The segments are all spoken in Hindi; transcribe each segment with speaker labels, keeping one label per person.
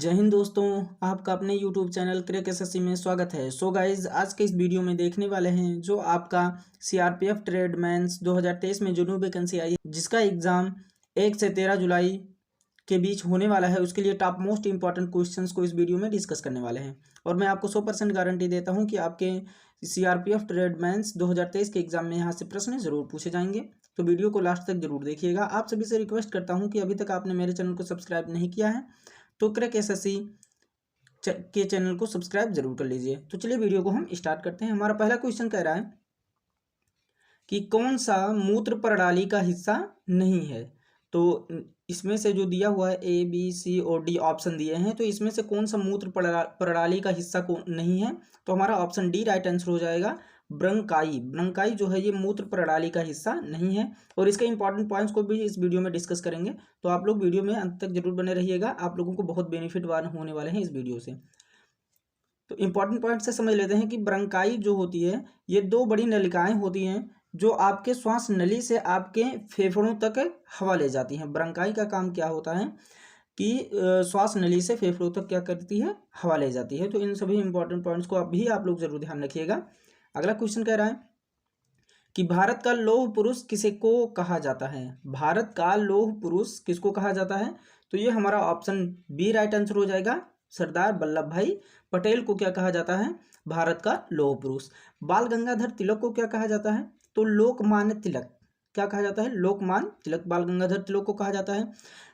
Speaker 1: जय हिंद दोस्तों। आपका अपने YouTube चैनल क्रैक एसएससी में स्वागत है। सो गाइज, आज के इस वीडियो में देखने वाले हैं जो आपका CRPF ट्रेडमैन्स 2023 में जो न्यू वैकेंसी आई है, जिसका एग्जाम 1 से 13 जुलाई के बीच होने वाला है, उसके लिए टॉप मोस्ट इंपॉर्टेंट क्वेश्चंस को इस वीडियो में डिस्कस करने वाले हैं। और मैं आपको 100% गारंटी देता हूं कि आपके CRPF ट्रेडमैन्स 2023 के एग्जाम में यहाँ से प्रश्न जरूर पूछे जाएंगे। तो वीडियो को लास्ट तक जरूर देखिएगा। आप सभी से रिक्वेस्ट करता हूँ कि अभी तक आपने मेरे चैनल को सब्सक्राइब नहीं किया है तो क्रैक एसएससी के चैनल को सब्सक्राइब जरूर कर लीजिए। तो चलिए वीडियो को हम स्टार्ट करते हैं। हमारा पहला क्वेश्चन कह रहा है कि कौन सा मूत्र प्रणाली का हिस्सा नहीं है। तो इसमें से जो दिया हुआ है A, B, C और D ऑप्शन दिए हैं, तो इसमें से कौन सा मूत्र प्रणाली का हिस्सा को नहीं है। तो हमारा ऑप्शन डी राइट आंसर हो जाएगा। ब्रंकाई ब्रंकाई जो है ये मूत्र प्रणाली का हिस्सा नहीं है। और इसके इंपॉर्टेंट पॉइंट्स को भी इस वीडियो में डिस्कस करेंगे, तो आप लोग वीडियो में अंत तक जरूर बने रहिएगा। आप लोगों को बहुत बेनिफिट होने वाले हैं इस वीडियो से। तो इंपॉर्टेंट पॉइंट से समझ लेते हैं कि ब्रंकाई जो होती है ये दो बड़ी नलिकाएं होती हैं जो आपके श्वास नली से आपके फेफड़ों तक हवा ले जाती हैं। ब्रंकाई का काम क्या होता है कि श्वास नली से फेफड़ों तक क्या करती है, हवा ले जाती है। तो इन सभी इंपॉर्टेंट पॉइंट्स को भी आप लोग जरूर ध्यान रखिएगा। अगला क्वेश्चन कह रहा है कि भारत का लौह पुरुष किसे को कहा जाता है। भारत का लौह पुरुष किसको कहा जाता है। तो ये हमारा ऑप्शन बी राइट आंसर हो जाएगा। सरदार वल्लभ भाई पटेल को क्या कहा जाता है, भारत का लौह पुरुष। बाल गंगाधर तिलक को क्या कहा जाता है, तो लोकमान्य तिलक क्या कहा जाता है, लोकमान्य तिलक बाल गंगाधर तिलक को कहा जाता है।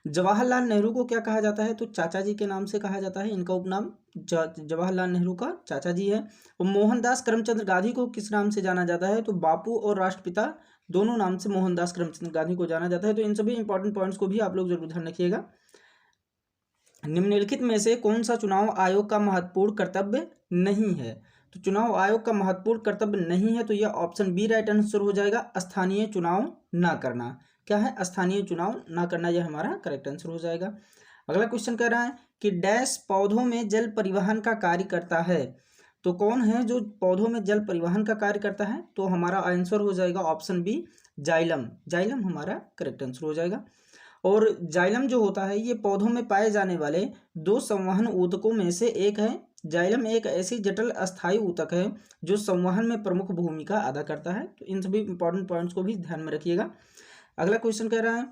Speaker 1: जवाहरलाल नेहरू को क्या कहा जाता है, तो चाचा जी के नाम से कहा जाता है। इनका उपनाम जवाहरलाल नेहरू का चाचा जी है। और मोहनदास करमचंद गांधी को किस नाम से जाना जाता है, तो बापू और राष्ट्रपिता दोनों नाम से मोहनदास करमचंद गांधी को जाना जाता है। तो इन सभी इंपॉर्टेंट पॉइंट्स को भी आप लोग जरूर ध्यान रखिएगा। निम्नलिखित में से कौन सा चुनाव आयोग का महत्वपूर्ण कर्तव्य नहीं है। तो चुनाव आयोग का महत्वपूर्ण कर्तव्य नहीं है, तो यह ऑप्शन बी राइट आंसर हो जाएगा। स्थानीय चुनाव ना करना। क्या है, स्थानीय चुनाव ना करना, यह हमारा करेक्ट आंसर हो जाएगा। अगला क्वेश्चन कह रहा है कि डैश पौधों में जल परिवहन का कार्य करता है। तो कौन है जो पौधों में जल परिवहन का कार्य करता है, तो हमारा आंसर हो जाएगा ऑप्शन बी जाइलम। जाइलम हमारा करेक्ट आंसर हो जाएगा। और जाइलम जो होता है ये पौधों में पाए जाने वाले दो संवहन ऊतकों में से एक है। जाइलम एक ऐसी जटिल अस्थायी ऊतक है जो संवहन में प्रमुख भूमिका अदा करता है। तो इन सभी इंपॉर्टेंट पॉइंट्स को भी ध्यान में रखिएगा। अगला क्वेश्चन कह रहा है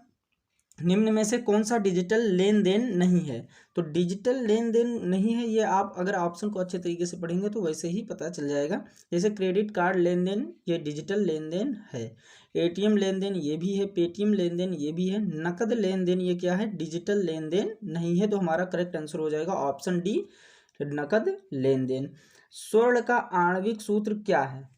Speaker 1: निम्न में से कौन सा डिजिटल लेन देन नहीं है। तो डिजिटल लेन देन नहीं है, ये आप अगर ऑप्शन को अच्छे तरीके से पढ़ेंगे तो वैसे ही पता चल जाएगा। जैसे क्रेडिट कार्ड लेन देन ये डिजिटल लेन देन है, ATM लेन देन ये भी है, पेटीएम लेन देन ये भी है, नकद लेन देन ये क्या है, डिजिटल लेन देन नहीं है। तो हमारा करेक्ट आंसर हो जाएगा ऑप्शन डी नकद लेन देन। स्वर्ण का आणविक सूत्र क्या है,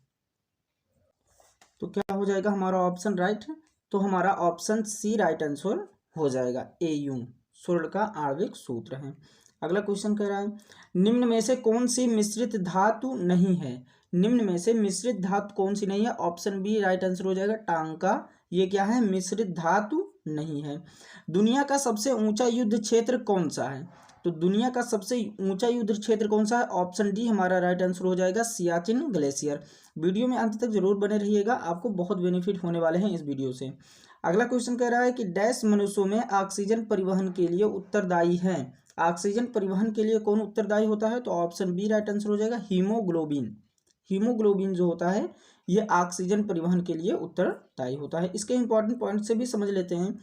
Speaker 1: तो क्या हो जाएगा हमारा ऑप्शन राइट, तो हमारा ऑप्शन सी राइट आंसर हो जाएगा। AU स्वर्ण का आणविक सूत्र है। अगला क्वेश्चन कह रहा है निम्न में से कौन सी मिश्रित धातु नहीं है। निम्न में से मिश्रित धातु कौन सी नहीं है, ऑप्शन बी राइट आंसर हो जाएगा। टांका ये क्या है, मिश्रित धातु नहीं है। दुनिया का सबसे ऊंचा युद्ध क्षेत्र कौन सा है, तो दुनिया का सबसे ऊंचा युद्ध क्षेत्र कौन सा है, ऑप्शन डी हमारा राइट आंसर हो जाएगा। सियाचिन ग्लेशियर। वीडियो में अंत तक जरूर बने रहिएगा, आपको बहुत बेनिफिट होने वाले हैं इस वीडियो से। अगला क्वेश्चन कह रहा है कि डैश मनुष्यों में ऑक्सीजन परिवहन के लिए उत्तरदायी है। ऑक्सीजन परिवहन के लिए कौन उत्तरदायी होता है, तो ऑप्शन बी राइट आंसर हो जाएगा। हीमोग्लोबिन। हीमोग्लोबिन जो होता है ये ऑक्सीजन परिवहन के लिए उत्तरदायी होता है। इसके इंपॉर्टेंट पॉइंट से भी समझ लेते हैं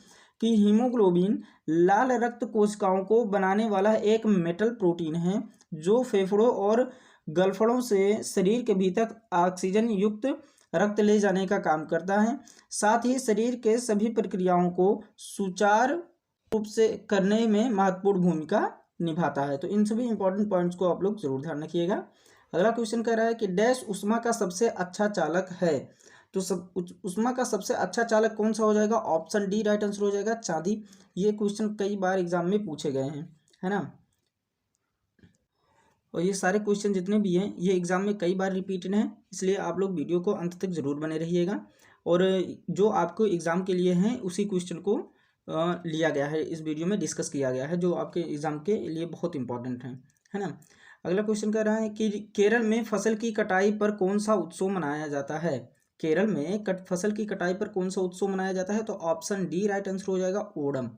Speaker 1: कि हीमोग्लोबिन लाल रक्त कोशिकाओं को बनाने वाला एक मेटल प्रोटीन है जो फेफड़ों और गलफड़ों से शरीर के भीतर ऑक्सीजन युक्त रक्त ले जाने का काम करता है। साथ ही शरीर के सभी प्रक्रियाओं को सुचारू रूप से करने में महत्वपूर्ण भूमिका निभाता है। तो इन सभी इंपॉर्टेंट पॉइंट्स को आप लोग जरूर ध्यान रखिएगा। अगला क्वेश्चन कह रहा है कि डैश उष्मा का सबसे अच्छा चालक है। तो उष्मा का सबसे अच्छा चालक कौन सा हो जाएगा, ऑप्शन डी राइट आंसर हो जाएगा। चांदी। ये क्वेश्चन कई बार एग्जाम में पूछे गए हैं, है ना। और ये सारे क्वेश्चन जितने भी हैं ये एग्जाम में कई बार रिपीटेड हैं, इसलिए आप लोग वीडियो को अंत तक जरूर बने रहिएगा। और जो आपको एग्जाम के लिए हैं उसी क्वेश्चन को लिया गया है, इस वीडियो में डिस्कस किया गया है, जो आपके एग्जाम के लिए बहुत इंपॉर्टेंट है ना। अगला क्वेश्चन कह रहा है कि केरल में फसल की कटाई पर कौन सा उत्सव मनाया जाता है। केरल में फसल की कटाई पर कौन सा उत्सव मनाया जाता है, तो ऑप्शन डी राइट आंसर हो जाएगा। ओणम।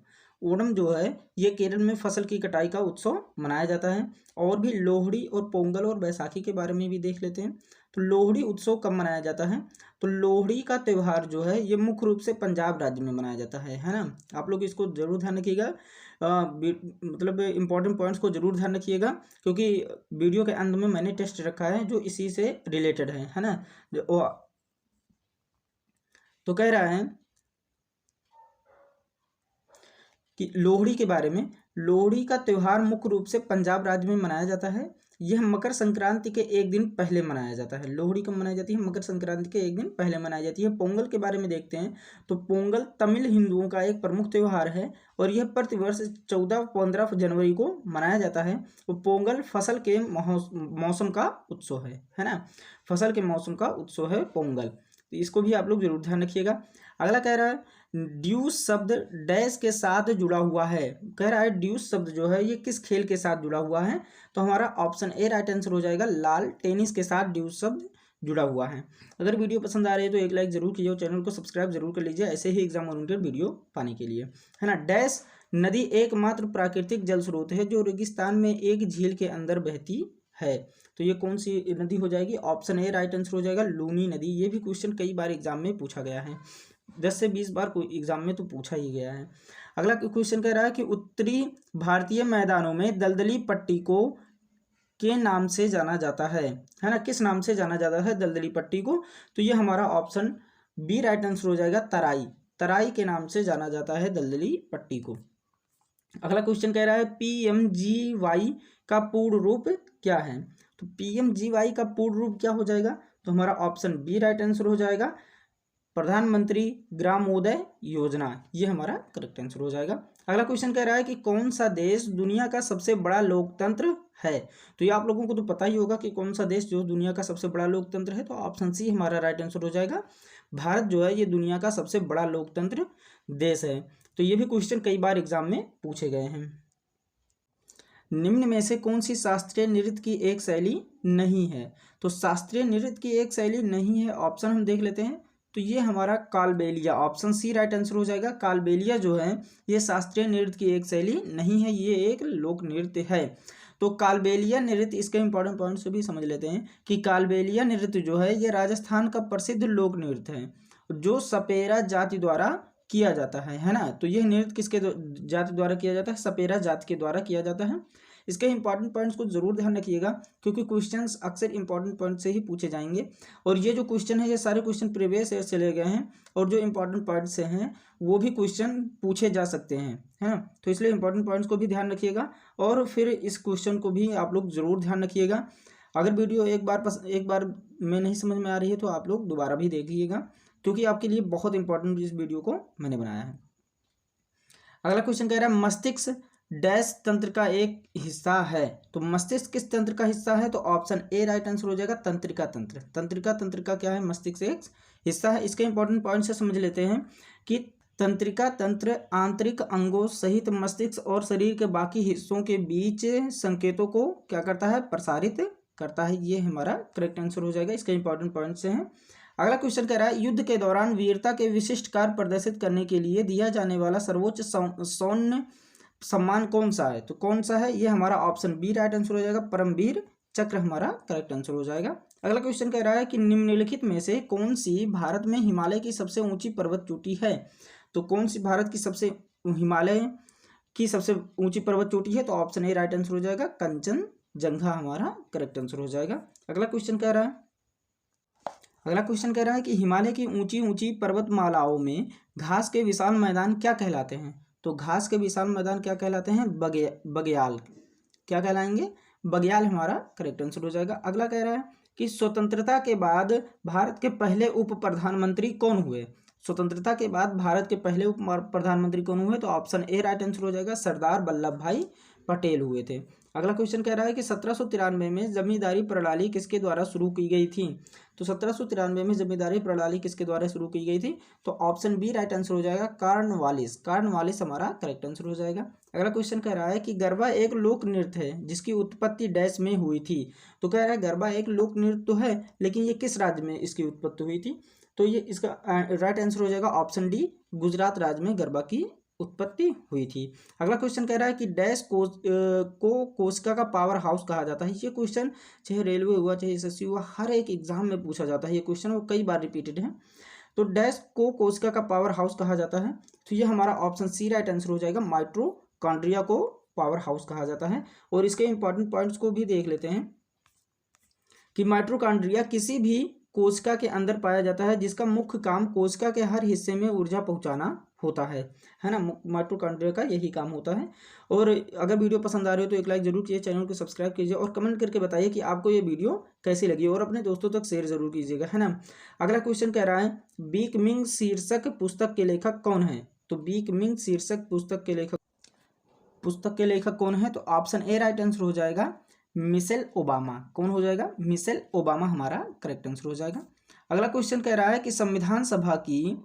Speaker 1: ओणम जो है ये केरल में फसल की कटाई का उत्सव मनाया जाता है। और भी लोहड़ी और पोंगल और बैसाखी के बारे में भी देख लेते हैं। तो लोहड़ी उत्सव कब मनाया जाता है? तो लोहड़ी का त्यौहार जो है ये मुख्य रूप से पंजाब राज्य में मनाया जाता है ना। आप लोग इसको जरूर ध्यान रखिएगा, मतलब इंपॉर्टेंट पॉइंट्स को जरूर ध्यान रखिएगा, क्योंकि वीडियो के अंत में मैंने टेस्ट रखा है जो इसी से रिलेटेड है ना। तो कह रहा है कि लोहड़ी के बारे में, लोहड़ी का त्यौहार मुख्य रूप से पंजाब राज्य में मनाया जाता है। यह मकर संक्रांति के एक दिन पहले मनाया जाता है। लोहड़ी कब मनाई जाती है? मकर संक्रांति के एक दिन पहले मनाई जाती है। पोंगल के बारे में देखते हैं तो पोंगल तमिल हिंदुओं का एक प्रमुख त्यौहार है और यह प्रतिवर्ष 14-15 जनवरी को मनाया जाता है। तो पोंगल फसल के मौसम का उत्सव है ना। फसल के मौसम का उत्सव है पोंगल। तो इसको भी आप लोग जरूर ध्यान रखिएगा। अगला कह रहा है ड्यूस शब्द डैश के साथ जुड़ा हुआ है। कह रहा है ड्यूस शब्द जो है ये किस खेल के साथ जुड़ा हुआ है? तो हमारा ऑप्शन ए राइट आंसर हो जाएगा, लाल टेनिस के साथ ड्यूस शब्द जुड़ा हुआ है। अगर वीडियो पसंद आ रही है तो एक लाइक जरूर कीजिए और चैनल को सब्सक्राइब जरूर कर लीजिए ऐसे ही एग्जाम ओरिएंटेड वीडियो पाने के लिए, है ना। डैश नदी एकमात्र प्राकृतिक जल स्रोत है जो रेगिस्तान में एक झील के अंदर बहती है। तो ये कौन सी नदी हो जाएगी? ऑप्शन ए राइट आंसर हो जाएगा, लूनी नदी। ये भी क्वेश्चन कई बार एग्जाम में पूछा गया है, 10 से 20 बार कोई एग्जाम में तो पूछा ही गया है। अगला क्वेश्चन कह रहा है कि उत्तरी भारतीय मैदानों में दलदली पट्टी को के नाम से जाना जाता है ना। किस नाम से जाना जाता है दलदली पट्टी को? तो ये हमारा ऑप्शन बी राइट आंसर हो जाएगा, तराई। तराई के नाम से जाना जाता है दलदली पट्टी को। अगला क्वेश्चन कह रहा है पीएमजीवाई का पूर्ण रूप क्या है? तो पीएमजीवाई का पूर्ण रूप क्या हो जाएगा? तो हमारा ऑप्शन बी राइट आंसर हो जाएगा, प्रधानमंत्री ग्रामोदय योजना। ये हमारा करेक्ट आंसर हो जाएगा। अगला क्वेश्चन कह रहा है कि कौन सा देश दुनिया का सबसे बड़ा लोकतंत्र है? तो ये आप लोगों को तो पता ही होगा कि कौन सा देश जो दुनिया का सबसे बड़ा लोकतंत्र है। तो ऑप्शन सी हमारा राइट आंसर हो जाएगा, भारत जो है ये दुनिया का सबसे बड़ा लोकतंत्र देश है। तो ये भी क्वेश्चन कई बार एग्जाम में पूछे गए हैं। निम्न में से कौन सी शास्त्रीय नृत्य की एक शैली नहीं है? तो शास्त्रीय नृत्य की एक शैली नहीं है, ऑप्शन हम देख लेते हैं। तो ये हमारा कालबेलिया, ऑप्शन सी राइट आंसर हो जाएगा। कालबेलिया जो है ये शास्त्रीय नृत्य की एक शैली नहीं है, ये एक लोक नृत्य है। तो कालबेलिया नृत्य, इसके इंपॉर्टेंट पॉइंट से भी समझ लेते हैं कि कालबेलिया नृत्य जो है ये राजस्थान का प्रसिद्ध लोक नृत्य है जो सपेरा जाति द्वारा किया जाता है ना। तो यह नृत्य किसके जाति द्वारा किया जाता है? सपेरा जाति के द्वारा किया जाता है। इसके इंपॉर्टेंट पॉइंट्स को जरूर ध्यान रखिएगा क्योंकि क्वेश्चंस अक्सर इंपॉर्टेंट पॉइंट से ही पूछे जाएंगे। और ये जो क्वेश्चन है ये सारे क्वेश्चन प्रीवियस ईयर चले गए हैं और जो इंपॉर्टेंट पॉइंट से हैं वो भी क्वेश्चन पूछे जा सकते हैं, है ना। तो इसलिए इंपॉर्टेंट पॉइंट्स को भी ध्यान रखिएगा और फिर इस क्वेश्चन को भी आप लोग जरूर ध्यान रखिएगा। अगर वीडियो एक बार में नहीं समझ में आ रही है तो आप लोग दोबारा भी देखिएगा क्योंकि आपके लिए बहुत इंपॉर्टेंट इस वीडियो को मैंने बनाया है। अगला क्वेश्चन कह रहा है मस्तिष्क डैश तंत्र का एक हिस्सा है। तो मस्तिष्क किस तंत्र का हिस्सा है? तो ऑप्शन ए राइट आंसर हो जाएगा, तंत्रिका तंत्र। तंत्रिका तंत्र का क्या है? मस्तिष्क एक हिस्सा है। इसके इंपॉर्टेंट पॉइंट से समझ लेते हैं कि तंत्रिका तंत्र आंतरिक अंगों सहित मस्तिष्क और शरीर के बाकी हिस्सों के बीच संकेतों को क्या करता है? प्रसारित करता है। ये हमारा करेक्ट आंसर हो जाएगा। इसके इंपॉर्टेंट पॉइंट से हैं। अगला क्वेश्चन कह रहा है युद्ध के दौरान वीरता के विशिष्ट कार्य प्रदर्शित करने के लिए दिया जाने वाला सर्वोच्च सैन्य सम्मान कौन सा है? तो कौन सा है? ये हमारा ऑप्शन बी राइट आंसर हो जाएगा, परमवीर चक्र हमारा करेक्ट आंसर हो जाएगा। अगला क्वेश्चन कह रहा है कि निम्नलिखित में से कौन सी भारत में हिमालय की सबसे ऊंची पर्वत चोटी है? तो कौन सी भारत की सबसे हिमालय की सबसे ऊंची पर्वत चोटी है? तो ऑप्शन ए राइट आंसर हो जाएगा, कंचनजंगा हमारा करेक्ट आंसर हो जाएगा। अगला क्वेश्चन कह रहा है कि हिमालय की ऊंची ऊंची पर्वतमालाओं में घास के विशाल मैदान क्या कहलाते हैं? तो घास के विशाल मैदान क्या कहलाते हैं? बगयाल। क्या कहलाएंगे? बगयाल हमारा करेक्ट आंसर हो जाएगा। अगला कह रहा है कि स्वतंत्रता के बाद भारत के पहले उप प्रधानमंत्री कौन हुए? स्वतंत्रता के बाद भारत के पहले उप प्रधानमंत्री कौन हुए? तो ऑप्शन ए राइट आंसर हो जाएगा, सरदार वल्लभ भाई पटेल हुए थे। अगला क्वेश्चन कह रहा है कि 1793 में जमींदारी प्रणाली किसके द्वारा शुरू की गई थी? तो 1793 में जमींदारी प्रणाली किसके द्वारा शुरू की गई थी? तो ऑप्शन बी राइट आंसर हो जाएगा, कॉर्नवालिस हमारा करेक्ट आंसर हो जाएगा। अगला क्वेश्चन कह रहा है कि गरबा एक लोक नृत्य है जिसकी उत्पत्ति डैश में हुई थी। तो कह रहा है गरबा एक लोक नृत्य तो है लेकिन ये किस राज्य में इसकी उत्पत्ति हुई थी? तो ये इसका राइट आंसर हो जाएगा ऑप्शन डी, गुजरात राज्य में गरबा की उत्पत्ति हुई थी। अगला क्वेश्चन कह रहा है कि डैश को कोशिका का पावर हाउस कहा जाता है। ये क्वेश्चन चाहे रेलवे हुआ चाहे एसएससी हुआ, हर एक एग्जाम में पूछा जाता है ये क्वेश्चन, वो कई बार रिपीटेड है। तो डैश को कोशिका का पावर हाउस कहा जाता है, तो ये हमारा ऑप्शन सी राइट आंसर हो जाएगा। माइटोकॉन्ड्रिया को पावर हाउस कहा जाता है। और इसके इंपॉर्टेंट पॉइंट्स को भी देख लेते हैं कि माइटोकॉन्ड्रिया किसी भी कोशिका के अंदर पाया जाता है जिसका मुख्य काम कोशिका के हर हिस्से में ऊर्जा पहुंचाना होता है ना। माइटोकॉन्ड्रिया का यही काम होता है। और अगर वीडियो पसंद आ रही हो तो एक लाइक जरूर कीजिए, चैनल को सब्सक्राइब कीजिए और कमेंट करके बताइए कि आपको ये वीडियो कैसी लगी, और अपने दोस्तों तक शेयर जरूर कीजिएगा, है ना। अगला क्वेश्चन कह रहा है बीक मिंग शीर्षक पुस्तक के लेखक कौन है। तो बीक मिंग शीर्षक पुस्तक के लेखक कौन है, तो ऑप्शन ए राइट आंसर हो जाएगा मिशेल ओबामा। कौन हो जाएगा, मिशेल ओबामा हमारा करेक्ट आंसर हो जाएगा। अगला क्वेश्चन कह रहा है कि संविधान सभा की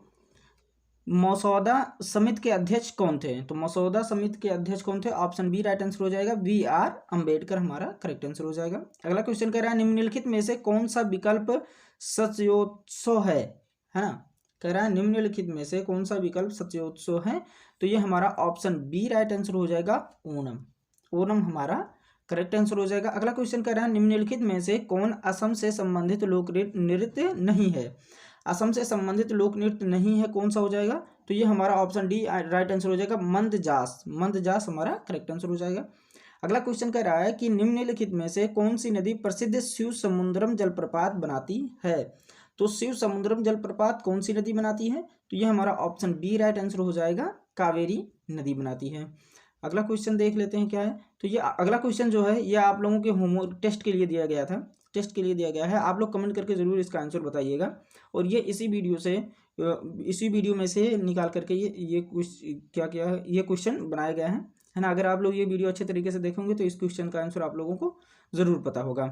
Speaker 1: मसौदा समिति के अध्यक्ष कौन थे। तो मसौदा समिति के अध्यक्ष कौन थे, ऑप्शन बी राइट आंसर हो जाएगा, बी आर अम्बेडकर हमारा करेक्ट आंसर हो जाएगा। अगला क्वेश्चन कह रहा है निम्नलिखित में से कौन सा विकल्प सचोत्सव है ना। कह रहा है निम्नलिखित में से कौन सा विकल्प सचोत्सव है, तो ये हमारा ऑप्शन बी राइट आंसर हो जाएगा, ओणम। ओणम हमारा करेक्ट आंसर हो जाएगा। अगला क्वेश्चन कह रहा है निम्नलिखित में से कौन असम से संबंधित लोक नृत्य नहीं है। असम से संबंधित लोक नृत्य नहीं है, कौन सा हो जाएगा, तो ये हमारा ऑप्शन डी राइट आंसर हो जाएगा, मंदजास। मंदजास हमारा करेक्ट आंसर हो जाएगा। अगला क्वेश्चन कह रहा है कि निम्नलिखित में से कौन सी नदी प्रसिद्ध शिव समुद्रम जलप्रपात बनाती है। तो शिव समुद्रम जलप्रपात कौन सी नदी बनाती है, तो ये हमारा ऑप्शन बी राइट आंसर हो जाएगा, कावेरी नदी बनाती है। अगला क्वेश्चन देख लेते हैं क्या है। तो ये अगला क्वेश्चन जो है ये आप लोगों के होमवर्क टेस्ट के लिए दिया गया था, टेस्ट के लिए दिया गया है। आप लोग कमेंट करके ज़रूर इसका आंसर बताइएगा। और ये इसी वीडियो में से निकाल करके ये क्वेश्चन बनाया गया है ना। अगर आप लोग ये वीडियो अच्छे तरीके से देखेंगे तो इस क्वेश्चन का आंसर आप लोगों को ज़रूर पता होगा।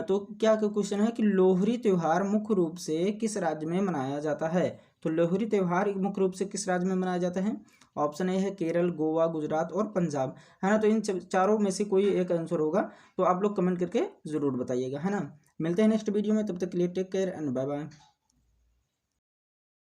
Speaker 1: तो क्या क्वेश्चन है कि लोहरी त्यौहार मुख्य रूप से किस राज्य में मनाया जाता है। तो लोहरी त्यौहार मुख्य रूप से किस राज्य में मनाया जाता है, ऑप्शन ए है केरल, गोवा, गुजरात और पंजाब, है ना। तो इन चारों में से कोई एक आंसर होगा, तो आप लोग कमेंट करके ज़रूर बताइएगा, है ना। मिलते हैं नेक्स्ट वीडियो में, तब तक के लिए take care and bye bye.